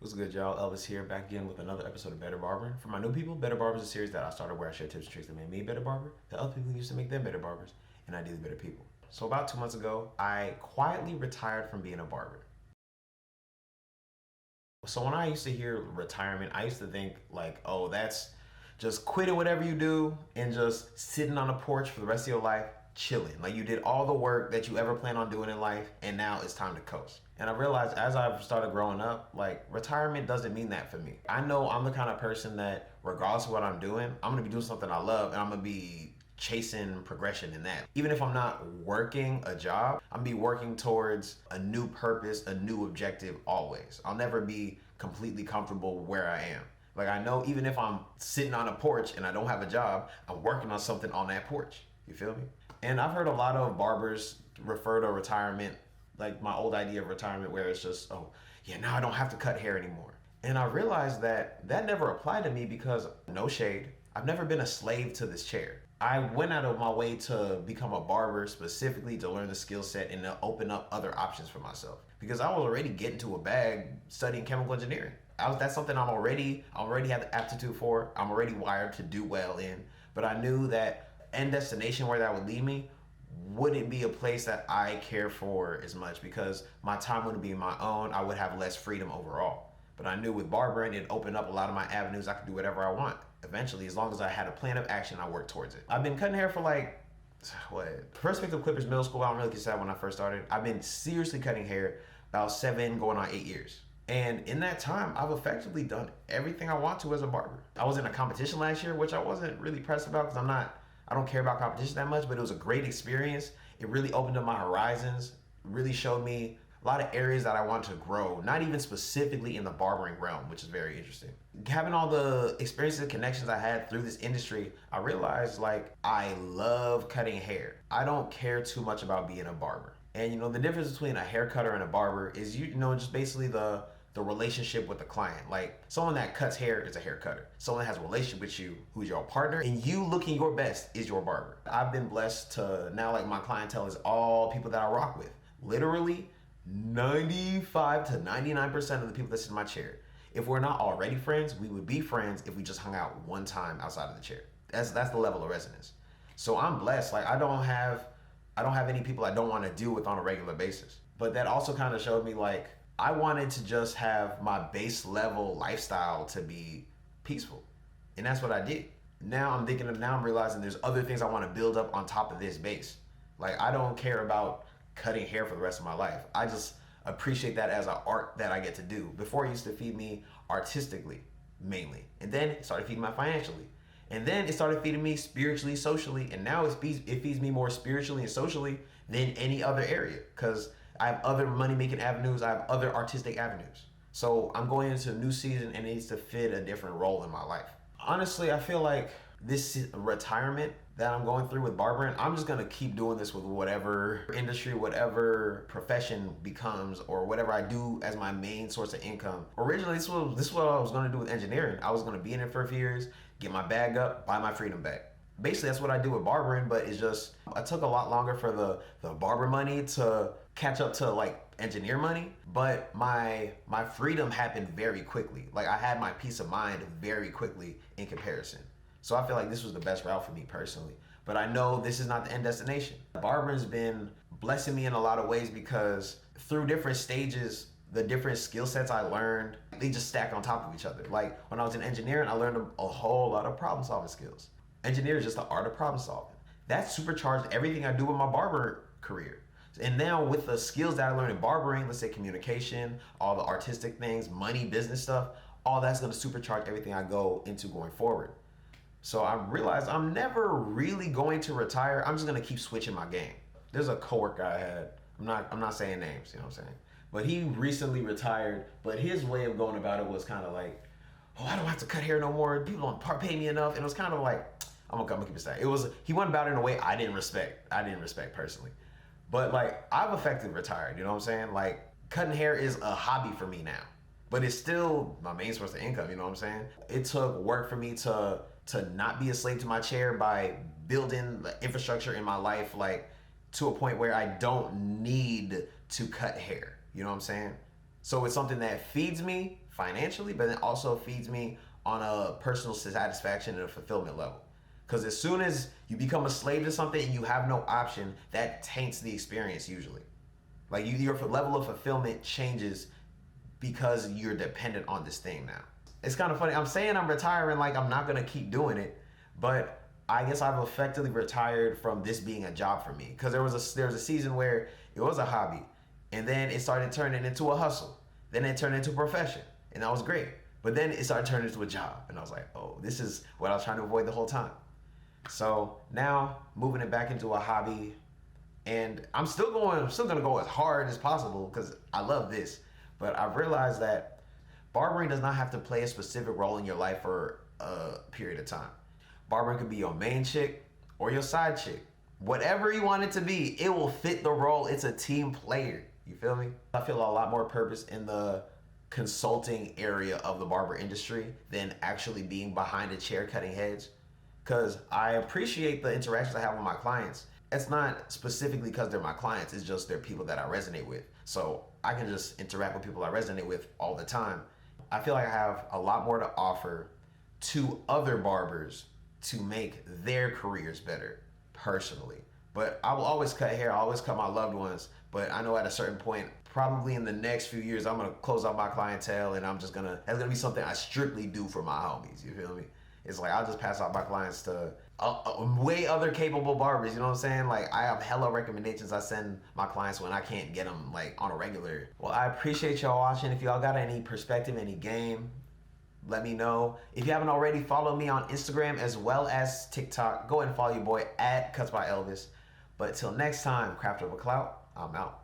What's good, y'all? Elvis here, back again with another episode of Better Barbering. For my new people, Better Barbering is a series that I started where I share tips and tricks that made me a better barber, that other people used to make them better barbers, and ideally better people. So about 2 months ago, I quietly retired from being a barber. So when I used to hear retirement, I used to think like, oh, that's just quitting whatever you do and just sitting on a porch for the rest of your life, chilling. Like you did all the work that you ever plan on doing in life, and now it's time to coast. And I realized as I've started growing up, like retirement doesn't mean that for me. I know I'm the kind of person that regardless of what I'm doing, I'm gonna be doing something I love and I'm gonna be chasing progression in that. Even if I'm not working a job, I'm gonna be working towards a new purpose, a new objective always. I'll never be completely comfortable where I am. Like I know even if I'm sitting on a porch and I don't have a job, I'm working on something on that porch. You feel me? And I've heard a lot of barbers refer to retirement, like my old idea of retirement where it's just, oh, yeah, now I don't have to cut hair anymore. And I realized that that never applied to me because, no shade, I've never been a slave to this chair. I went out of my way to become a barber specifically to learn the skill set and to open up other options for myself because I was already getting to a bag studying chemical engineering. That's something I already have the aptitude for. I'm already wired to do well in, but I knew that end destination where that would lead me wouldn't be a place that I care for as much because my time wouldn't be my own. I would have less freedom overall. But I knew with barbering, it opened up a lot of my avenues. I could do whatever I want. Eventually, as long as I had a plan of action, I worked towards it. I've been cutting hair for like, first picked up clippers middle school. I don't really consider when I first started. I've been seriously cutting hair about 7 going on 8 years. And in that time, I've effectively done everything I want to as a barber. I was in a competition last year, which I wasn't really pressed about because I don't care about competition that much, but it was a great experience. It really opened up my horizons, really showed me a lot of areas that I want to grow, not even specifically in the barbering realm, which is very interesting. Having all the experiences and connections I had through this industry, I realized like I love cutting hair. I don't care too much about being a barber. And you know, the difference between a hair cutter and a barber is just basically the relationship with the client. Like someone that cuts hair is a hair cutter. Someone that has a relationship with you who's your partner and you looking your best is your barber. I've been blessed to now like my clientele is all people that I rock with. Literally 95 to 99% of the people that sit in my chair. If we're not already friends, we would be friends if we just hung out one time outside of the chair. That's the level of resonance. So I'm blessed. Like I don't have any people I don't want to deal with on a regular basis. But that also kind of showed me like I wanted to just have my base level lifestyle to be peaceful. And that's what I did. Now I'm realizing there's other things I want to build up on top of this base. Like I don't care about cutting hair for the rest of my life. I just appreciate that as an art that I get to do. Before it used to feed me artistically, mainly. And then it started feeding me financially. And then it started feeding me spiritually, socially. And now it feeds me more spiritually and socially than any other area. Because I have other money-making avenues. I have other artistic avenues. So I'm going into a new season and it needs to fit a different role in my life. Honestly, I feel like this retirement that I'm going through with barbering, I'm just gonna keep doing this with whatever industry, whatever profession becomes, or whatever I do as my main source of income. Originally, this is what I was gonna do with engineering. I was gonna be in it for a few years, get my bag up, buy my freedom back. Basically, that's what I do with barbering, but it's just, I took a lot longer for the barber money to catch up to like engineer money, but my freedom happened very quickly. Like I had my peace of mind very quickly in comparison. So I feel like this was the best route for me personally. But I know this is not the end destination. Barbering's been blessing me in a lot of ways because through different stages, the different skill sets I learned, they just stack on top of each other. Like when I was in engineering, I learned a whole lot of problem solving skills. Engineering is just the art of problem solving. That supercharged everything I do in my barber career. And now with the skills that I learned in barbering, let's say communication, all the artistic things, money, business stuff, all that's gonna supercharge everything I go into going forward. So I realized I'm never really going to retire. I'm just gonna keep switching my game. There's a coworker I had, I'm not saying names, you know what I'm saying? But he recently retired, but his way of going about it was kind of like, oh, I don't have to cut hair no more. People don't pay me enough. And it was kind of like, I'm gonna keep it straight. He went about it in a way I didn't respect personally. But like, I've effectively retired, you know what I'm saying? Like, cutting hair is a hobby for me now. But it's still my main source of income, you know what I'm saying? It took work for me to not be a slave to my chair by building the infrastructure in my life, like, to a point where I don't need to cut hair, you know what I'm saying? So it's something that feeds me financially, but it also feeds me on a personal satisfaction and a fulfillment level. Because as soon as you become a slave to something and you have no option, that taints the experience usually. Like your level of fulfillment changes because you're dependent on this thing now. It's kind of funny. I'm saying I'm retiring like I'm not gonna keep doing it, but I guess I've effectively retired from this being a job for me. Because there was a season where it was a hobby, and then it started turning into a hustle. Then it turned into a profession, and that was great. But then it started turning into a job, and I was like, oh, this is what I was trying to avoid the whole time. So now moving it back into a hobby, and I'm still gonna go as hard as possible because I love this. But I've realized that barbering does not have to play a specific role in your life for a period of time. Barbering could be your main chick or your side chick. Whatever you want it to be, it will fit the role. It's a team player. You feel me? I feel a lot more purpose in the consulting area of the barber industry than actually being behind a chair cutting heads. Because I appreciate the interactions I have with my clients. It's not specifically because they're my clients, it's just they're people that I resonate with. So I can just interact with people I resonate with all the time. I feel like I have a lot more to offer to other barbers to make their careers better personally. But I will always cut hair, I always cut my loved ones. But I know at a certain point, probably in the next few years, I'm gonna close out my clientele and that's gonna be something I strictly do for my homies, you feel me? It's like I'll just pass out my clients to way other capable barbers, you know what I'm saying? Like I have hella recommendations I send my clients when I can't get them like on a regular. Well, I appreciate y'all watching. If y'all got any perspective, any game, let me know. If you haven't already, follow me on Instagram as well as TikTok. Go ahead and follow your boy at Cuts by Elvis. But till next time, Craft Over Clout, I'm out.